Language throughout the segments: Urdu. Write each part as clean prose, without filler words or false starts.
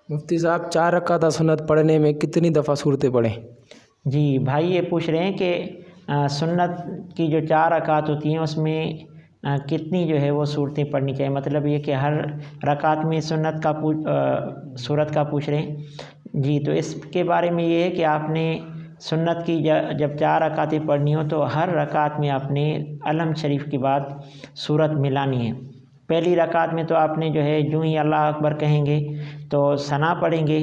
مفتی صاحب 4 رکعت سنت پڑھنے میں کتنی دفعہ صورتیں پڑھیں؟ جی بھائی یہ پوچھ رہے ہیں کہ سنت کی جو 4 رکعت ہوتی ہیں اس میں کتنی جو ہے وہ صورتیں پڑھنی چاہیے، مطلب یہ کہ ہر رکعت میں سنت کا صورت کا پوچھ رہے ہیں۔ جی تو اس کے بارے میں یہ ہے کہ آپ نے سنت کی جب 4 رکعتیں پڑھنی ہو تو ہر رکعت میں آپ نے علم شریف کے بعد صورت ملانی ہے۔ پہلی رکعت میں تو آپ نے جو ہے جو ہی اللہ اکبر کہیں گے تو ثنا پڑھیں گے،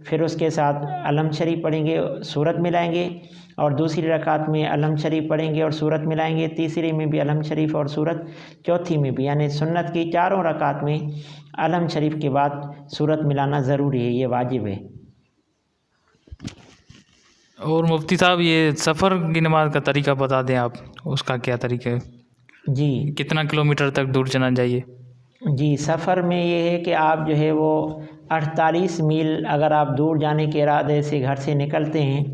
پھر اس کے ساتھ علم شریف پڑھیں گے، صورت ملائیں گے، اور دوسری رکعت میں علم شریف پڑھیں گے اور صورت ملائیں گے، تیسری میں بھی علم شریف اور صورت، چوتھی میں بھی، یعنی سنت کی 4 رکعت میں علم شریف کے بعد صورت ملانا ضروری ہے، یہ واجب ہے۔ اور مفتی صاحب یہ سفر کی نماز کا طریقہ بتا دیں آپ، اس کا کیا طریقہ ہے؟ جی کتنا کلومیٹر تک دور چلنا چاہیے؟ جی سفر میں یہ ہے کہ آپ جو ہے وہ 48 میل اگر آپ دور جانے کے ارادے سے گھر سے نکلتے ہیں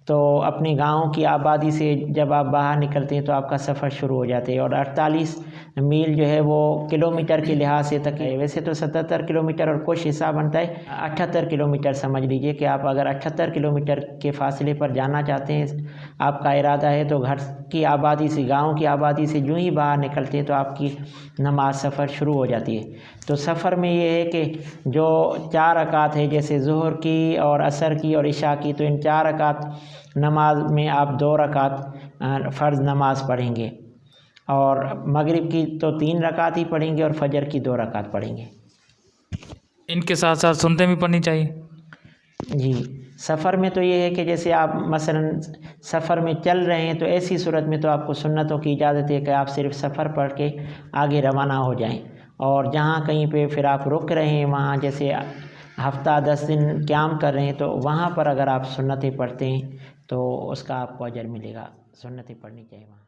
تو اپنے گاؤں کی آبادی سے جب آپ باہر نکلتے ہیں تو آپ کا سفر شروع ہو جاتے ہیں، اور 48 میل جو ہے وہ کلومیٹر کے لحاظ سے تک ہے، ویسے تو 77 کلومیٹر اور کچھ حصہ بنتا ہے 78 کلومیٹر سمجھ لیجئے کہ آپ اگر 78 کلومیٹر کے فاصلے پر جانا چاہتے ہیں، آپ کا ارادہ ہے تو گھر کی آبادی سے، گاؤں کی آبادی سے جو ہی باہر نکلتے ہیں تو آپ کی نماز سفر شروع ہو جاتی ہے۔ تو سفر میں یہ ہے کہ جو 4 رکعت ہے جیسے ظہر کی اور عصر کی اور عشاء کی، تو ان 4 رکعت نماز میں آپ 2 رکعت فرض نماز پڑھیں گے، اور مغرب کی تو 3 رکعت ہی پڑھیں گے اور فجر کی 2 رکعت پڑھیں گے۔ ان کے ساتھ ساتھ سنتیں بھی پڑھنی چاہیے؟ جی سفر میں تو یہ ہے کہ جیسے آپ مثلا سفر میں چل رہے ہیں تو ایسی صورت میں تو آپ کو سنتوں کی اجازت ہے کہ آپ صرف سفر پڑھ کے آگے روانہ ہو جائیں، اور جہاں کہیں پہ پھر آپ رک رہے ہیں، وہاں جیسے ہفتہ 10 دن قیام کر رہے ہیں تو وہاں پر اگر آپ سنتیں پڑھتے ہیں تو اس کا آپ کو اجر ملے گا، سنتیں پڑھنی چاہیے وہاں۔